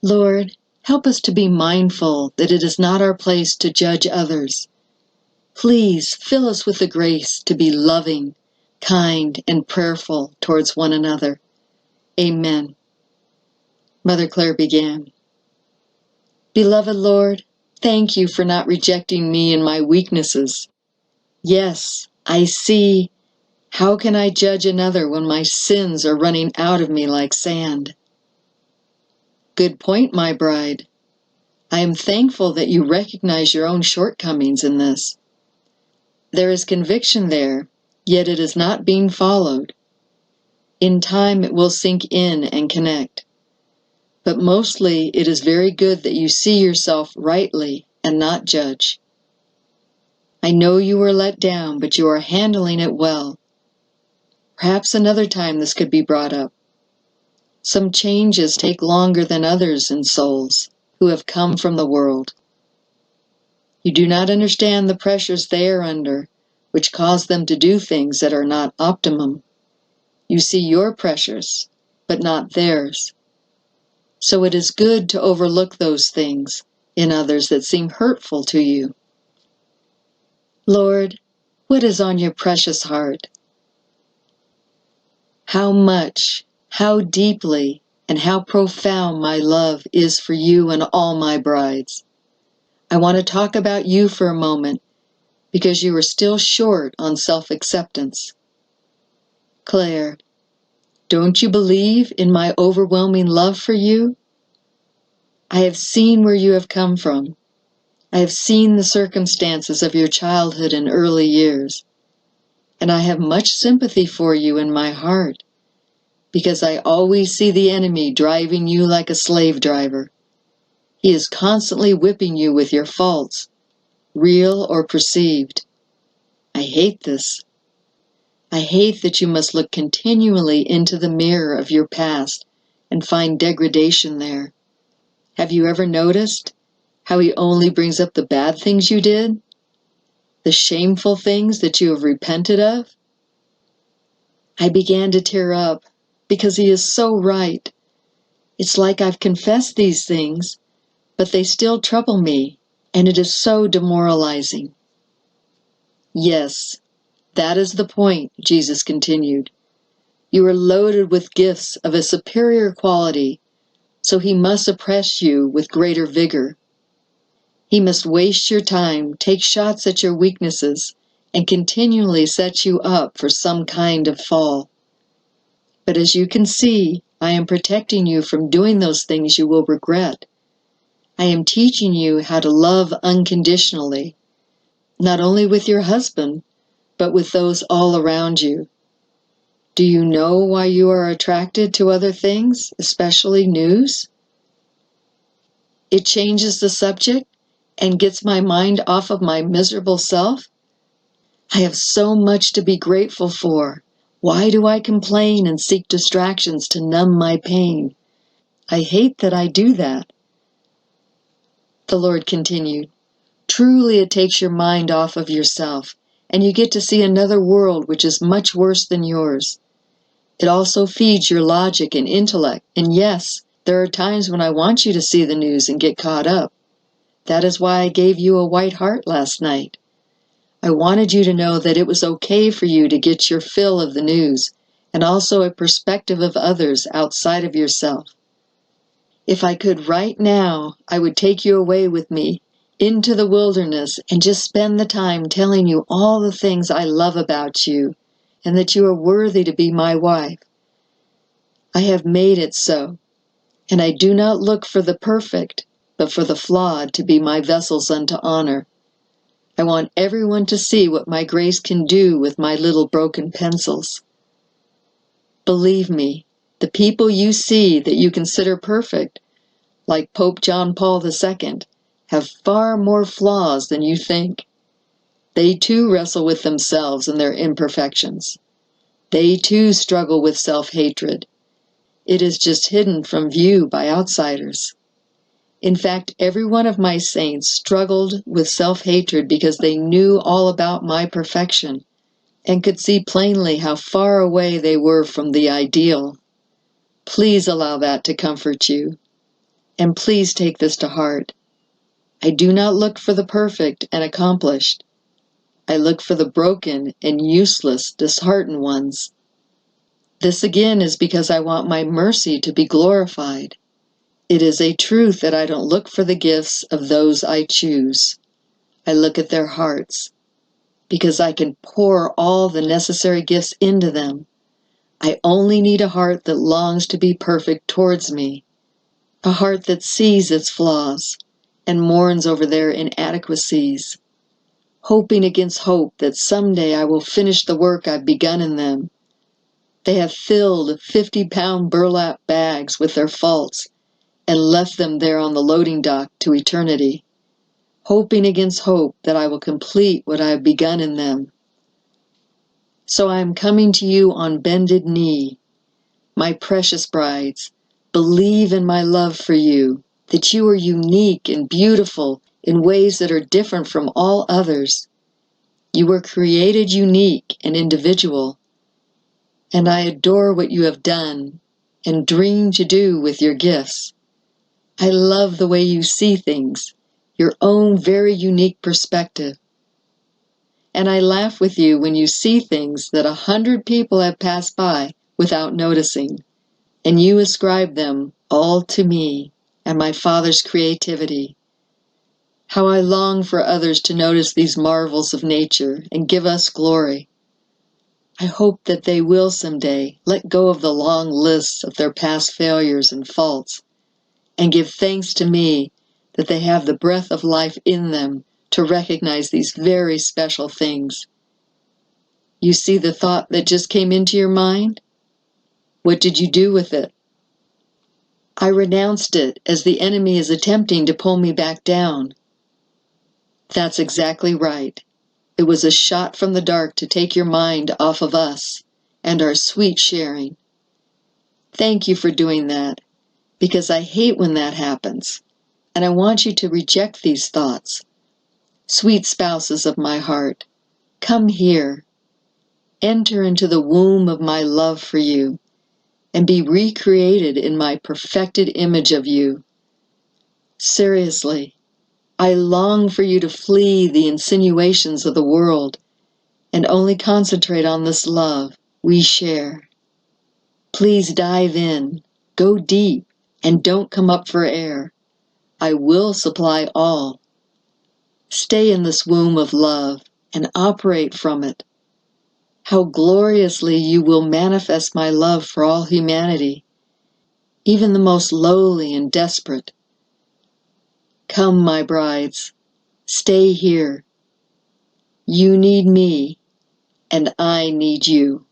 Lord, help us to be mindful that it is not our place to judge others. Please fill us with the grace to be loving, kind, and prayerful towards one another. Amen. Mother Clare began. Beloved Lord, thank you for not rejecting me and my weaknesses. Yes, I see. How can I judge another when my sins are running out of me like sand? Good point, my bride. I am thankful that you recognize your own shortcomings in this. There is conviction there, yet it is not being followed. In time it will sink in and connect. But mostly it is very good that you see yourself rightly and not judge. I know you were let down, but you are handling it well. Perhaps another time this could be brought up. Some changes take longer than others in souls who have come from the world. You do not understand the pressures they are under, which cause them to do things that are not optimum. You see your pressures, but not theirs. So it is good to overlook those things in others that seem hurtful to you. Lord, what is on your precious heart? How much, how deeply, and how profound my love is for you and all my brides. I want to talk about you for a moment because you are still short on self-acceptance. Clare, don't you believe in my overwhelming love for you? I have seen where you have come from. I have seen the circumstances of your childhood and early years, and I have much sympathy for you in my heart, because I always see the enemy driving you like a slave driver. He is constantly whipping you with your faults, real or perceived. I hate this. I hate that you must look continually into the mirror of your past and find degradation there. Have you ever noticed how he only brings up the bad things you did? The shameful things that you have repented of? I began to tear up because he is so right. It's like I've confessed these things, but they still trouble me, and it is so demoralizing. Yes, that is the point, Jesus continued. You are loaded with gifts of a superior quality, so he must oppress you with greater vigor. He must waste your time, take shots at your weaknesses, and continually set you up for some kind of fall. But as you can see, I am protecting you from doing those things you will regret. I am teaching you how to love unconditionally, not only with your husband, but with those all around you. Do you know why you are attracted to other things, especially news? It changes the subject and gets my mind off of my miserable self. I have so much to be grateful for. Why do I complain and seek distractions to numb my pain? I hate that I do that. The Lord continued, truly it takes your mind off of yourself, and you get to see another world which is much worse than yours. It also feeds your logic and intellect, and yes, there are times when I want you to see the news and get caught up. That is why I gave you a white heart last night. I wanted you to know that it was okay for you to get your fill of the news, and also a perspective of others outside of yourself. If I could right now, I would take you away with me into the wilderness and just spend the time telling you all the things I love about you, and that you are worthy to be my wife. I have made it so, and I do not look for the perfect, but for the flawed to be my vessels unto honor. I want everyone to see what my grace can do with my little broken pencils. Believe me, the people you see that you consider perfect, like Pope John Paul II, have far more flaws than you think. They too wrestle with themselves and their imperfections. They too struggle with self-hatred. It is just hidden from view by outsiders. In fact, every one of my saints struggled with self-hatred because they knew all about my perfection and could see plainly how far away they were from the ideal. Please allow that to comfort you. And please take this to heart. I do not look for the perfect and accomplished. I look for the broken and useless, disheartened ones. This again is because I want my mercy to be glorified. It is a truth that I don't look for the gifts of those I choose. I look at their hearts, because I can pour all the necessary gifts into them. I only need a heart that longs to be perfect towards me, a heart that sees its flaws and mourns over their inadequacies, hoping against hope that someday I will finish the work I've begun in them. They have filled 50-pound burlap bags with their faults and left them there on the loading dock to eternity, hoping against hope that I will complete what I have begun in them. So I am coming to you on bended knee. My precious brides, believe in my love for you, that you are unique and beautiful in ways that are different from all others. You were created unique and individual, and I adore what you have done and dream to do with your gifts. I love the way you see things, your own very unique perspective. And I laugh with you when you see things that 100 people have passed by without noticing, and you ascribe them all to me and my Father's creativity. How I long for others to notice these marvels of nature and give us glory. I hope that they will someday let go of the long lists of their past failures and faults and give thanks to me that they have the breath of life in them to recognize these very special things. You see the thought that just came into your mind? What did you do with it? I renounced it as the enemy is attempting to pull me back down. That's exactly right. It was a shot from the dark to take your mind off of us and our sweet sharing. Thank you for doing that, because I hate when that happens, and I want you to reject these thoughts. Sweet spouses of my heart, come here. Enter into the womb of my love for you and be recreated in my perfected image of you. Seriously, I long for you to flee the insinuations of the world and only concentrate on this love we share. Please dive in, go deep, and don't come up for air. I will supply all. Stay in this womb of love and operate from it. How gloriously you will manifest my love for all humanity, even the most lowly and desperate. Come, my brides, stay here. You need me, and I need you.